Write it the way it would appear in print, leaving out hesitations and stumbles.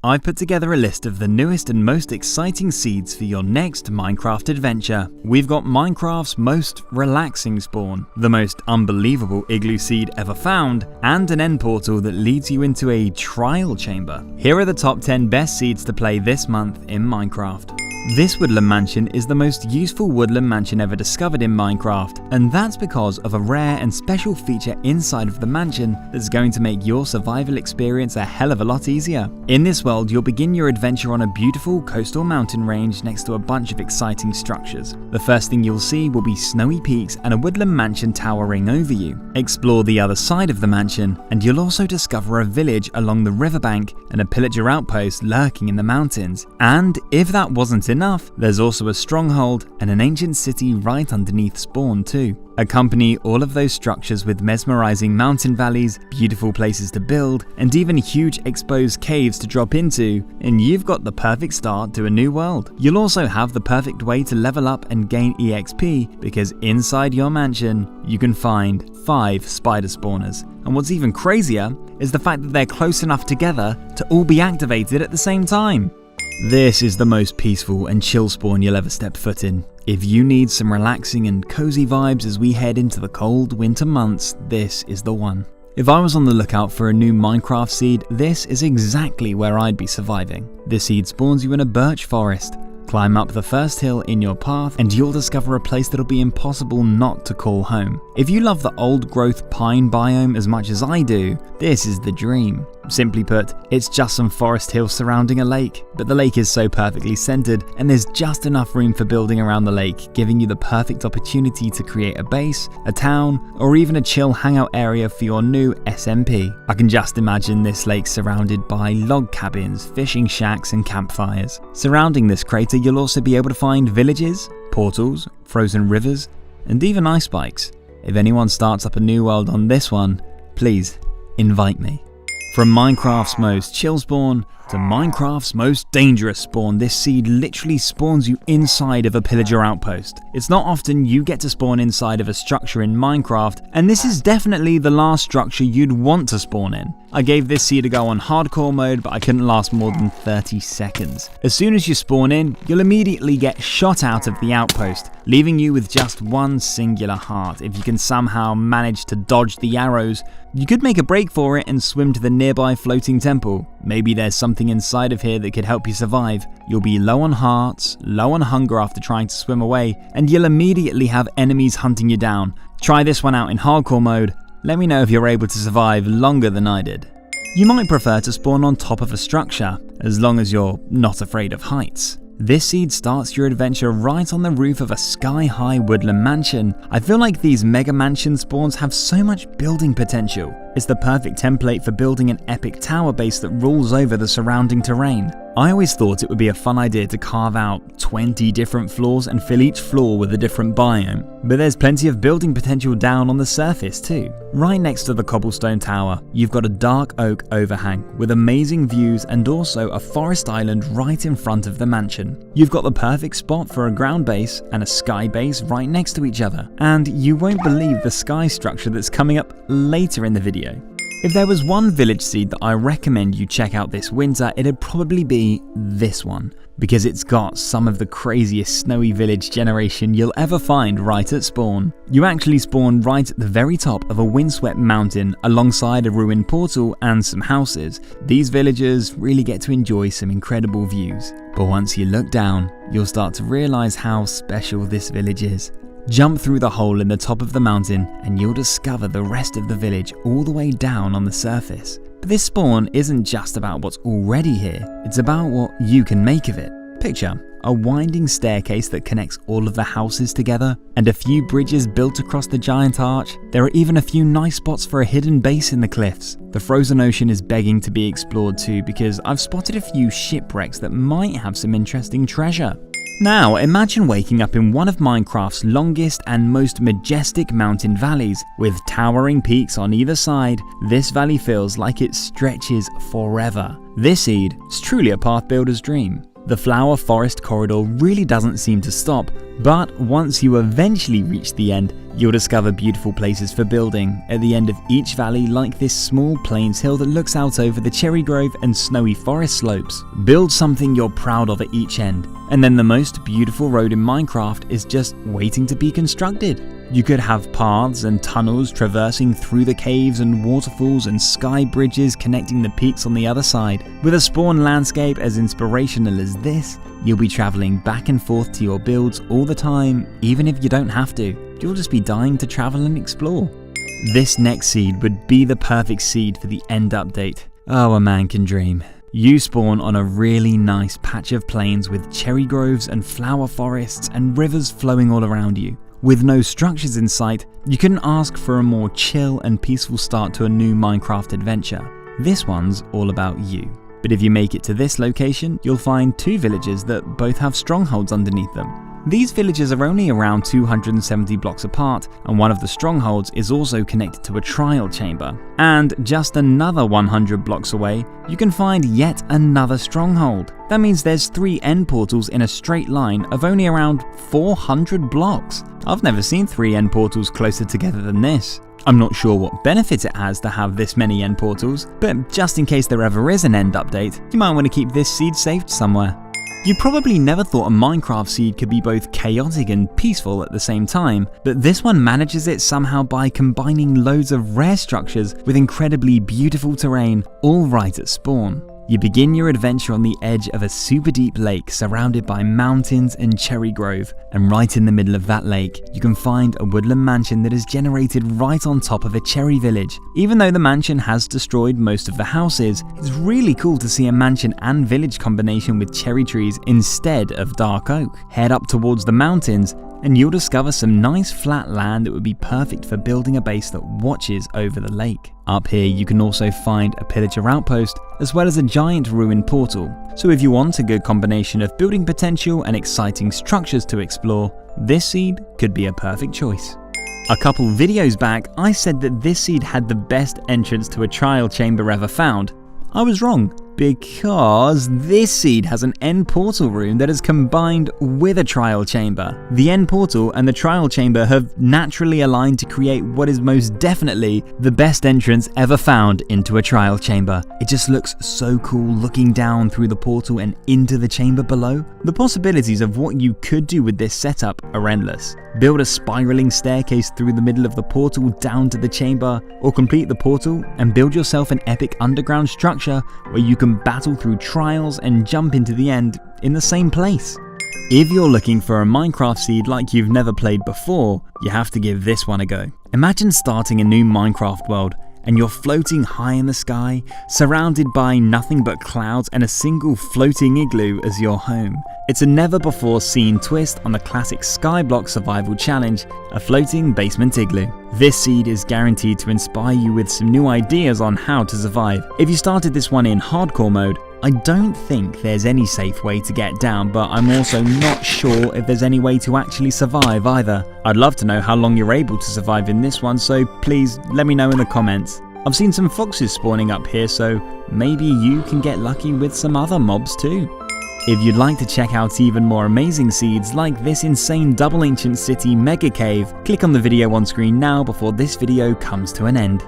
I've put together a list of the newest and most exciting seeds for your next Minecraft adventure. We've got Minecraft's most relaxing spawn, the most unbelievable igloo seed ever found, and an end portal that leads you into a trial chamber. Here are the top 10 best seeds to play this month in Minecraft. This woodland mansion is the most useful woodland mansion ever discovered in Minecraft, and that's because of a rare and special feature inside of the mansion that's going to make your survival experience a hell of a lot easier. In this world, you'll begin your adventure on a beautiful coastal mountain range next to a bunch of exciting structures. The first thing you'll see will be snowy peaks and a woodland mansion towering over you. Explore the other side of the mansion, and you'll also discover a village along the riverbank and a pillager outpost lurking in the mountains. And if that wasn't enough, there's also a stronghold and an ancient city right underneath spawn too. Accompany all of those structures with mesmerizing mountain valleys, beautiful places to build, and even huge exposed caves to drop into, and you've got the perfect start to a new world. You'll also have the perfect way to level up and gain EXP, because inside your mansion, you can find 5 spider spawners. And what's even crazier is the fact that they're close enough together to all be activated at the same time. This is the most peaceful and chill spawn you'll ever step foot in. If you need some relaxing and cozy vibes as we head into the cold winter months, this is the one. If I was on the lookout for a new Minecraft seed, this is exactly where I'd be surviving. This seed spawns you in a birch forest. Climb up the first hill in your path and you'll discover a place that'll be impossible not to call home. If you love the old growth pine biome as much as I do, this is the dream. Simply put, it's just some forest hills surrounding a lake, but the lake is so perfectly centered and there's just enough room for building around the lake, giving you the perfect opportunity to create a base, a town, or even a chill hangout area for your new SMP. I can just imagine this lake surrounded by log cabins, fishing shacks, and campfires. Surrounding this crater, you'll also be able to find villages, portals, frozen rivers, and even ice spikes. If anyone starts up a new world on this one, please invite me. From Minecraft's most chill spawn to Minecraft's most dangerous spawn, this seed literally spawns you inside of a pillager outpost. It's not often you get to spawn inside of a structure in Minecraft, and this is definitely the last structure you'd want to spawn in. I gave this seed a go on hardcore mode, but I couldn't last more than 30 seconds. As soon as you spawn in, you'll immediately get shot out of the outpost, leaving you with just one singular heart. If you can somehow manage to dodge the arrows, you could make a break for it and swim to the nearby floating temple. Maybe there's something inside of here that could help you survive. You'll be low on hearts, low on hunger after trying to swim away, and you'll immediately have enemies hunting you down. Try this one out in hardcore mode. Let me know if you're able to survive longer than I did. You might prefer to spawn on top of a structure, as long as you're not afraid of heights. This seed starts your adventure right on the roof of a sky-high woodland mansion. I feel like these mega mansion spawns have so much building potential. It's the perfect template for building an epic tower base that rules over the surrounding terrain. I always thought it would be a fun idea to carve out 20 different floors and fill each floor with a different biome, but there's plenty of building potential down on the surface too. Right next to the cobblestone tower, you've got a dark oak overhang with amazing views and also a forest island right in front of the mansion. You've got the perfect spot for a ground base and a sky base right next to each other, and you won't believe the sky structure that's coming up later in the video. If there was one village seed that I recommend you check out this winter, it'd probably be this one, because it's got some of the craziest snowy village generation you'll ever find right at spawn. You actually spawn right at the very top of a windswept mountain alongside a ruined portal and some houses. These villagers really get to enjoy some incredible views. But once you look down, you'll start to realize how special this village is. Jump through the hole in the top of the mountain and you'll discover the rest of the village all the way down on the surface. But this spawn isn't just about what's already here, it's about what you can make of it. Picture a winding staircase that connects all of the houses together, and a few bridges built across the giant arch. There are even a few nice spots for a hidden base in the cliffs. The frozen ocean is begging to be explored too, because I've spotted a few shipwrecks that might have some interesting treasure. Now, imagine waking up in one of Minecraft's longest and most majestic mountain valleys. With towering peaks on either side, this valley feels like it stretches forever. This seed is truly a path builder's dream. The flower forest corridor really doesn't seem to stop, but once you eventually reach the end, You'll discover beautiful places for building at the end of each valley, like this small plains hill that looks out over the cherry grove and snowy forest slopes. Build something you're proud of at each end, and then the most beautiful road in Minecraft is just waiting to be constructed. You could have paths and tunnels traversing through the caves and waterfalls and sky bridges connecting the peaks on the other side. With a spawn landscape as inspirational as this, you'll be traveling back and forth to your builds all the time, even if you don't have to. You'll just be dying to travel and explore. This next seed would be the perfect seed for the end update. Oh, a man can dream. You spawn on a really nice patch of plains with cherry groves and flower forests and rivers flowing all around you. With no structures in sight, you couldn't ask for a more chill and peaceful start to a new Minecraft adventure. This one's all about you. But if you make it to this location, you'll find 2 villages that both have strongholds underneath them. These villages are only around 270 blocks apart, and one of the strongholds is also connected to a trial chamber. And just another 100 blocks away, you can find yet another stronghold. That means there's 3 end portals in a straight line of only around 400 blocks. I've never seen 3 end portals closer together than this. I'm not sure what benefit it has to have this many end portals, but just in case there ever is an end update, you might want to keep this seed saved somewhere. You probably never thought a Minecraft seed could be both chaotic and peaceful at the same time, but this one manages it somehow by combining loads of rare structures with incredibly beautiful terrain, all right at spawn. You begin your adventure on the edge of a super deep lake surrounded by mountains and cherry grove, and right in the middle of that lake, you can find a woodland mansion that is generated right on top of a cherry village. Even though the mansion has destroyed most of the houses, it's really cool to see a mansion and village combination with cherry trees instead of dark oak. Head up towards the mountains, and you'll discover some nice flat land that would be perfect for building a base that watches over the lake. Up here you can also find a pillager outpost as well as a giant ruined portal, so if you want a good combination of building potential and exciting structures to explore, this seed could be a perfect choice. A couple videos back I said that this seed had the best entrance to a trial chamber ever found. I was wrong, because this seed has an end portal room that is combined with a trial chamber. The end portal and the trial chamber have naturally aligned to create what is most definitely the best entrance ever found into a trial chamber. It just looks so cool looking down through the portal and into the chamber below. The possibilities of what you could do with this setup are endless. Build a spiraling staircase through the middle of the portal down to the chamber, or complete the portal and build yourself an epic underground structure where you can battle through trials and jump into the end in the same place. If you're looking for a Minecraft seed like you've never played before, you have to give this one a go. Imagine starting a new Minecraft world and you're floating high in the sky, surrounded by nothing but clouds and a single floating igloo as your home. It's a never before seen twist on the classic Skyblock survival challenge, a floating basement igloo. This seed is guaranteed to inspire you with some new ideas on how to survive. If you started this one in hardcore mode, I don't think there's any safe way to get down, but I'm also not sure if there's any way to actually survive either. I'd love to know how long you're able to survive in this one, so please let me know in the comments. I've seen some foxes spawning up here, so maybe you can get lucky with some other mobs too. If you'd like to check out even more amazing seeds like this insane double ancient city mega cave, click on the video on screen now before this video comes to an end.